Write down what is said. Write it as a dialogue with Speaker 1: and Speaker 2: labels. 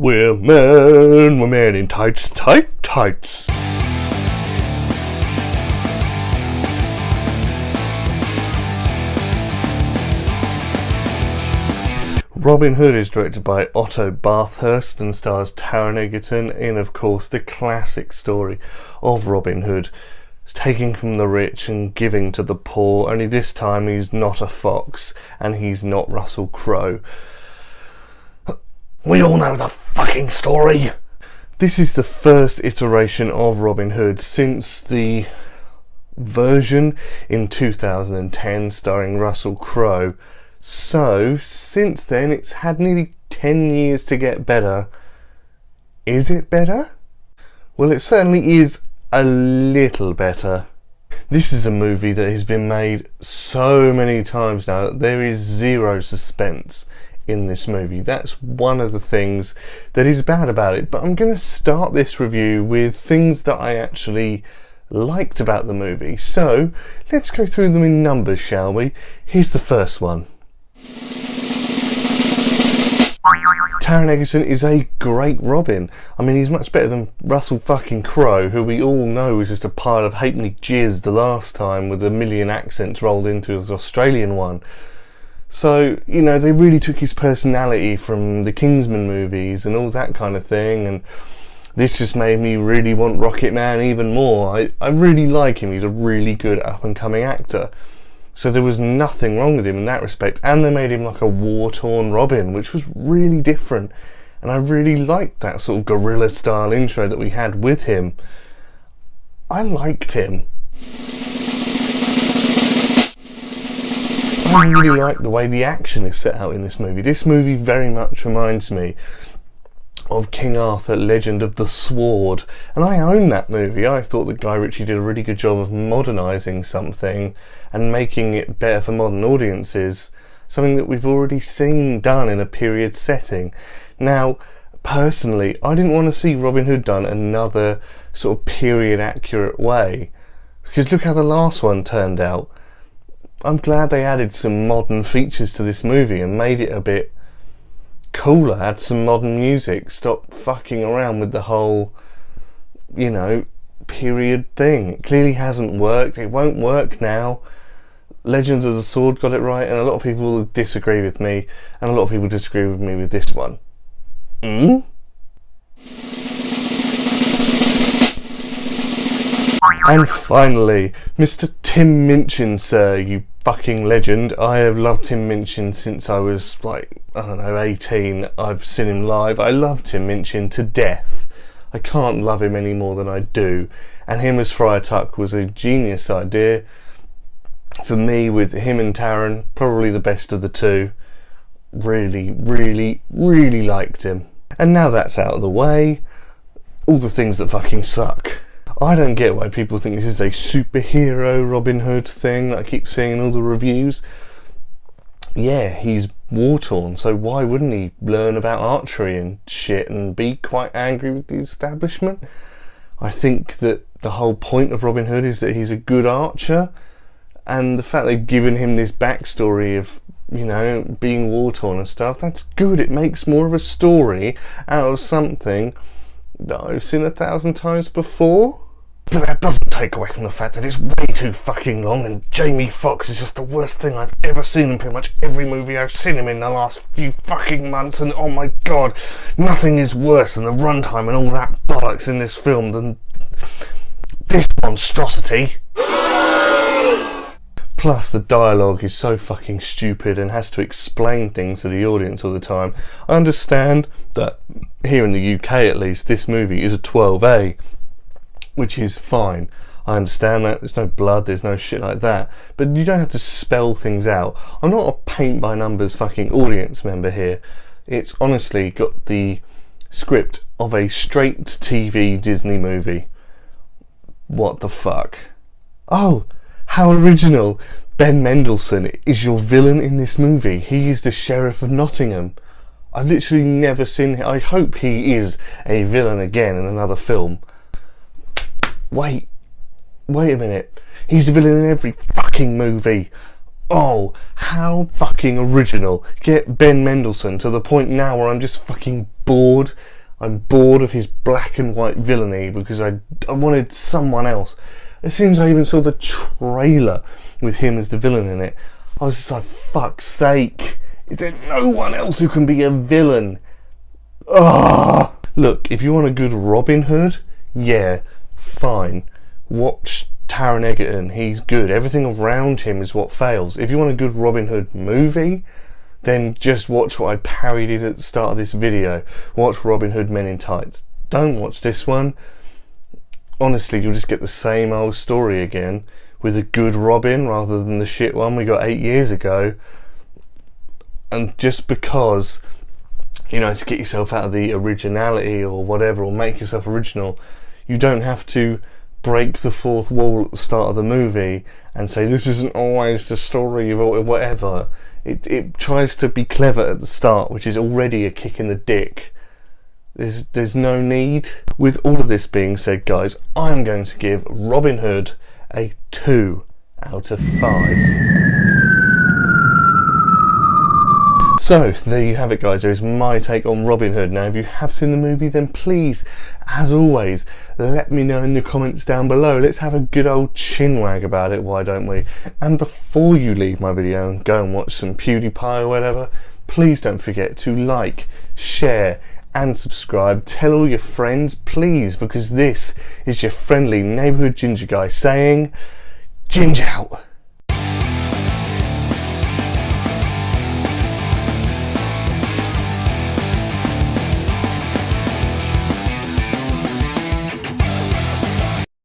Speaker 1: We're men in tights. Robin Hood is directed by Otto Bathurst and stars Taron Egerton in, of course, the classic story of Robin Hood, taking from the rich and giving to the poor, only this time he's not a fox and he's not Russell Crowe. We all know the fucking story! This is the first iteration of Robin Hood since the version in 2010 starring Russell Crowe. So, since then, it's had nearly 10 years to get better. Is it better? Well, it certainly is a little better. This is a movie that has been made so many times now that there is zero suspense in this movie. That's one of the things that is bad about it. But I'm going to start this review with things that I actually liked about the movie. So, let's go through them in numbers, shall we? Here's the first one. Taron Egerton is a great Robin. I mean, he's much better than Russell fucking Crowe, who we all know was just a pile of halfpenny jizz the last time with a million accents rolled into his Australian one. So, you know, they really took his personality from the Kingsman movies and all that kind of thing, and this just made me really want Rocket Man even more. I really like him. He's a really good up-and-coming actor. So there was nothing wrong with him in that respect, and they made him like a war-torn Robin, which was really different, and I really liked that sort of guerrilla-style intro that we had with him. I liked him. I really like the way the action is set out in this movie. This movie very much reminds me of King Arthur, Legend of the Sword, and I own that movie. I thought that Guy Ritchie did a really good job of modernising something and making it better for modern audiences, something that we've already seen done in a period setting. Now, personally, I didn't want to see Robin Hood done another sort of period accurate way, because look how the last one turned out. I'm glad they added some modern features to this movie and made it a bit cooler, had some modern music, stop fucking around with the whole, you know, period thing. It clearly hasn't worked, it won't work now. Legend of the Sword got it right, and a lot of people disagree with me, and a lot of people disagree with me with this one. And finally, Mr. Tim Minchin, sir, you fucking legend. I have loved Tim Minchin since I was, like, I don't know, 18. I've seen him live. I love Tim Minchin to death. I can't love him any more than I do. And him as Friar Tuck was a genius idea. For me, with him and Taron, probably the best of the two. Really, really, really liked him. And now that's out of the way, all the things that fucking suck. I don't get why people think this is a superhero Robin Hood thing that I keep seeing in all the reviews. Yeah, he's war-torn, so why wouldn't he learn about archery and shit and be quite angry with the establishment? I think that the whole point of Robin Hood is that he's a good archer, and the fact they've given him this backstory of, you know, being war-torn and stuff, that's good. It makes more of a story out of something that I've seen 1,000 times before. But that doesn't take away from the fact that it's way too fucking long, and Jamie Foxx is just the worst thing I've ever seen in pretty much every movie I've seen him in the last few fucking months, and oh my god, nothing is worse than the runtime and all that bollocks in this film than this monstrosity. Plus, the dialogue is so fucking stupid and has to explain things to the audience all the time. I understand that here in the UK at least, this movie is a 12A, which is fine. I understand that. There's no blood, there's no shit like that. But you don't have to spell things out. I'm not a paint-by-numbers fucking audience member here. It's honestly got the script of a straight-to-TV Disney movie. What the fuck? Oh, how original. Ben Mendelsohn is your villain in this movie. He is the Sheriff of Nottingham. I've literally never seen him. I hope he is a villain again in another film. Wait a minute. He's a villain in every fucking movie. Oh, how fucking original. Get Ben Mendelsohn to the point now where I'm just fucking bored. I'm bored of his black and white villainy because I wanted someone else. As soon as I even saw the trailer with him as the villain in it, I was just like, fuck's sake. Is there no one else who can be a villain? Ugh. Look, if you want a good Robin Hood, yeah, fine. Watch Taron Egerton, he's good. Everything around him is what fails. If you want a good Robin Hood movie, then just watch what I parodied at the start of this video. Watch Robin Hood Men in Tights. Don't watch this one. Honestly, you'll just get the same old story again with a good Robin rather than the shit one we got 8 years ago. And just because, you know, to get yourself out of the originality or whatever, or make yourself original, you don't have to break the fourth wall at the start of the movie and say this isn't always the story of whatever. It tries to be clever at the start, which is already a kick in the dick. There's no need. With all of this being said, guys, I'm going to give Robin Hood a 2 out of 5. So, there you have it, guys. There is my take on Robin Hood. Now, if you have seen the movie, then please, as always, let me know in the comments down below. Let's have a good old chinwag about it, why don't we? And before you leave my video and go and watch some PewDiePie or whatever, please don't forget to like, share, and subscribe. Tell all your friends, please, because this is your friendly neighbourhood ginger guy saying, Ginge out!